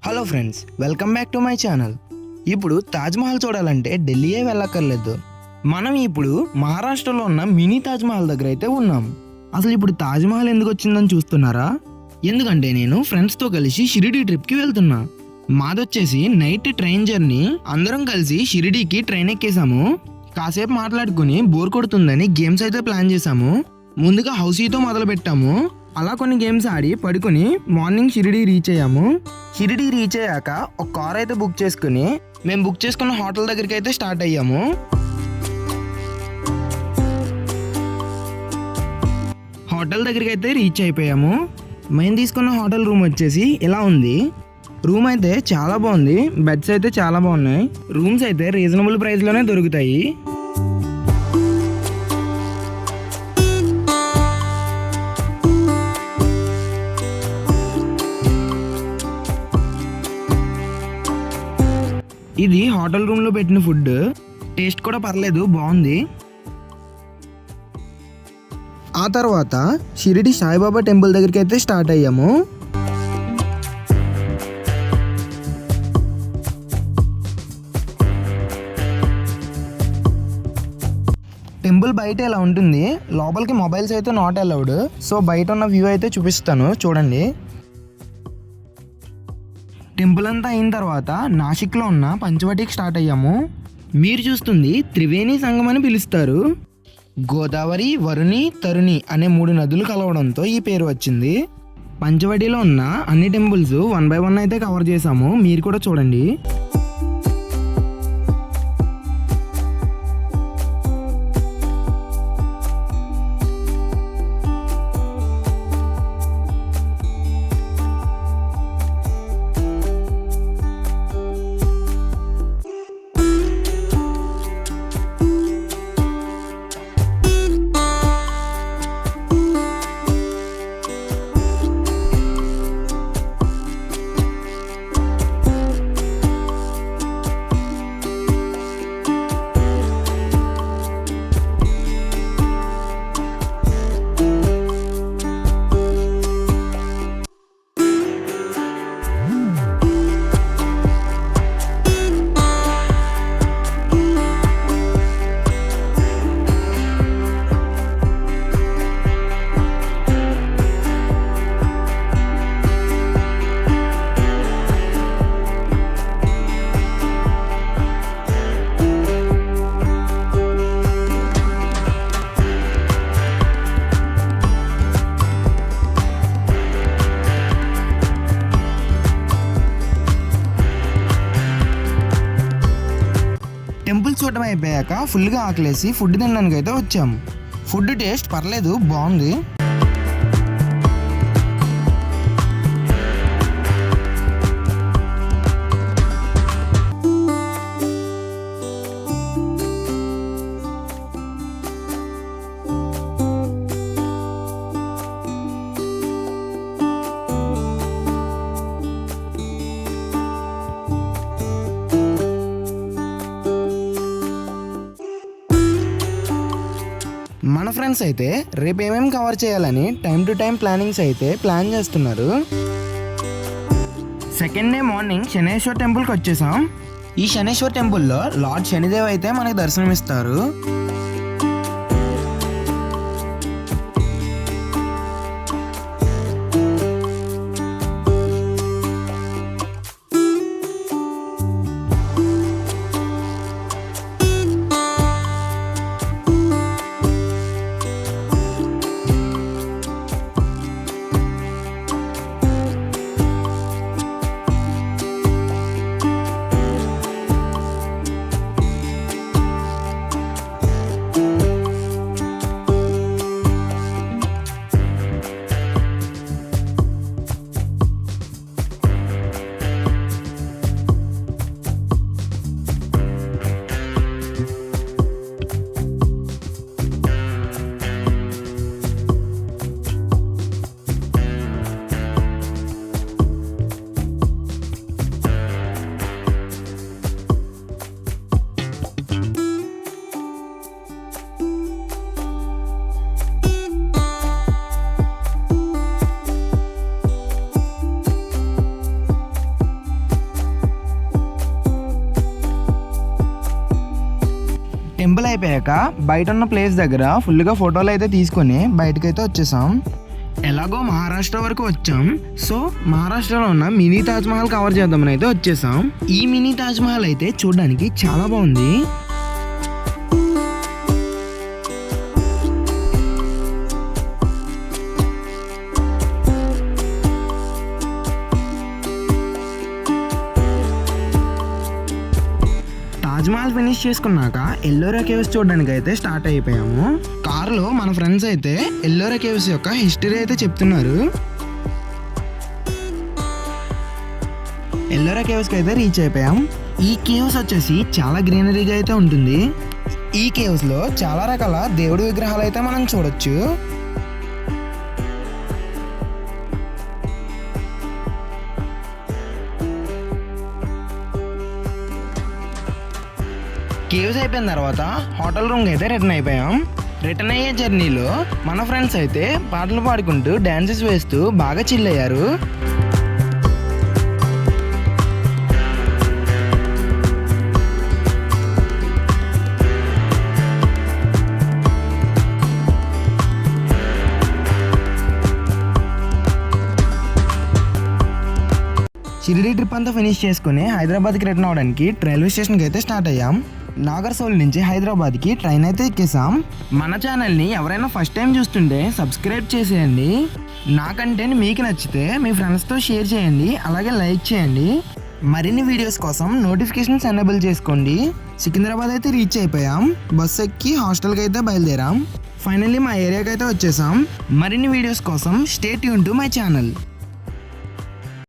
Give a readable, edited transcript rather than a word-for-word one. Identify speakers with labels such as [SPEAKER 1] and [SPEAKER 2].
[SPEAKER 1] Hello friends, welcome back to my channel. ఇప్పుడు తాజ్మహల్ చూడాలంటే ఢిల్లీయే వెళ్ళక్కర్లేదు. మనం ఇప్పుడు మహారాష్ట్రలో ఉన్న మినీ తాజ్మహల్ దగ్గర అయితే ఉన్నాం. అసలు ఇప్పుడు తాజ్మహల్ ఎందుకు వచ్చిందని చూస్తున్నారా? ఎందుకంటే నేను ఫ్రెండ్స్తో కలిసి షిరిడీ ట్రిప్కి వెళ్తున్నా. మాదొచ్చేసి నైట్ ట్రైన్ జర్నీ. అందరం కలిసి షిరిడీకి ట్రైన్ ఎక్కేసాము. కాసేపు మాట్లాడుకుని బోర్ కొడుతుందని గేమ్స్ అయితే ప్లాన్ చేసాము. ముందుగా హౌసీతో మొదలు పెట్టాము. అలా కొన్ని గేమ్స్ ఆడి పడుకుని మార్నింగ్ షిరిడీ రీచ్ అయ్యాము. షిరిడీ రీచ్ అయ్యాక ఒక కార్ అయితే బుక్ చేసుకుని మేము బుక్ చేసుకున్న హోటల్ దగ్గరికి అయితే స్టార్ట్ అయ్యాము. హోటల్ దగ్గరికి అయితే రీచ్ అయిపోయాము. మేము తీసుకున్న హోటల్ రూమ్ వచ్చేసి ఇలా ఉంది. రూమ్ అయితే చాలా బాగుంది. బెడ్స్ అయితే చాలా బాగున్నాయి. రూమ్స్ అయితే రీజనబుల్ ప్రైస్లోనే దొరుకుతాయి. ఇది హోటల్ రూమ్లో పెట్టిన ఫుడ్. టేస్ట్ కూడా పర్లేదు, బాగుంది. ఆ తర్వాత షిరిడి సాయిబాబా టెంపుల్ దగ్గరికి అయితే స్టార్ట్ అయ్యాము. టెంపుల్ బయట ఇలా ఉంటుంది. లోపలికి మొబైల్స్ అయితే నాట్ అలౌడ్. సో బయట ఉన్న వ్యూ అయితే చూపిస్తాను, చూడండి. టెంపుల్ అంతా అయిన తర్వాత నాసిక్లో ఉన్న పంచవటికి స్టార్ట్ అయ్యాము. మీరు చూస్తుంది త్రివేణి సంగమం అని పిలుస్తారు. గోదావరి, వరుణి, తరుణి అనే 3 నదులు కలవడంతో ఈ పేరు వచ్చింది. పంచవటిలో ఉన్న అన్ని టెంపుల్స్ 1 by 1 అయితే కవర్ చేసాము. మీరు కూడా చూడండి. టెంపుల్ చూడటం అయిపోయాక ఫుల్గా ఆకలేసి ఫుడ్ తినడానికి అయితే వచ్చాము. ఫుడ్ టేస్ట్ పర్లేదు, బాగుంది. మన ఫ్రెండ్స్ అయితే రేపు ఏమేమి కవర్ చేయాలని టైం టు టైం ప్లానింగ్స్ అయితే ప్లాన్ చేస్తున్నారు. సెకండ్ డే మార్నింగ్ శనేశ్వర్ టెంపుల్కి వచ్చేసాం. ఈ శనేశ్వర్ టెంపుల్లో లార్డ్ శనిదేవ్ అయితే మనకు దర్శనమిస్తారు. ఫోటోలు అయిపోయాక బయట ఉన్న ప్లేస్ దగ్గర ఫుల్గా ఫోటోలు అయితే తీసుకొని బయటకైతే వచ్చేసాం. ఎలాగో మహారాష్ట్ర వరకు వచ్చాం. సో మహారాష్ట్రలో ఉన్న మినీ తాజ్ మహల్ కవర్ చేద్దామని అయితే వచ్చేసాం. ఈ మినీ తాజ్ మహల్ అయితే చూడడానికి చాలా బాగుంది. తాజ్ మహల్ ఫినిష్ చేసుకున్నాక ఎల్లోరా కేవ్స్ చూడడానికి అయితే స్టార్ట్ అయిపోయాము. కార్లో మన ఫ్రెండ్స్ అయితే ఎల్లోరా కేవ్స్ యొక్క హిస్టరీ అయితే చెప్తున్నారు. ఎల్లోరా కేవ్స్కి అయితే రీచ్ అయిపోయాం. ఈ కేవ్స్ వచ్చేసి చాలా గ్రీనరీగా అయితే ఉంటుంది. ఈ కేవ్స్లో చాలా రకాల దేవుడి విగ్రహాలు అయితే మనం చూడొచ్చు. కేవ్స్ అయిపోయిన తర్వాత హోటల్ రూమ్కి అయితే రిటర్న్ అయిపోయాం. రిటర్న్ అయ్యే జర్నీలో మన ఫ్రెండ్స్ అయితే పాటలు పాడుకుంటూ డ్యాన్సెస్ వేస్తూ బాగా చిల్ అయ్యారు. షిరిడి ట్రిప్ అంతా ఫినిష్ చేసుకుని హైదరాబాద్కి రిటర్న్ అవడానికి రైల్వే స్టేషన్కి అయితే స్టార్ట్ అయ్యాం. నాగర్సోల్ నుంచి హైదరాబాద్కి ట్రైన్ అయితే ఎక్కేసాం. మన ఛానల్ని ఎవరైనా ఫస్ట్ టైం చూస్తుంటే సబ్స్క్రైబ్ చేసేయండి. నా కంటెంట్ మీకు నచ్చితే మీ ఫ్రెండ్స్తో షేర్ చేయండి, అలాగే లైక్ చేయండి. మరిన్ని వీడియోస్ కోసం నోటిఫికేషన్స్ ఎనేబుల్ చేసుకోండి. సికింద్రాబాద్ అయితే రీచ్ అయిపోయాం. బస్ ఎక్కి హాస్టల్కి అయితే బయలుదేరాం. ఫైనల్లీ మా ఏరియాకి అయితే వచ్చేసాం. మరిన్ని వీడియోస్ కోసం stay tune to my channel.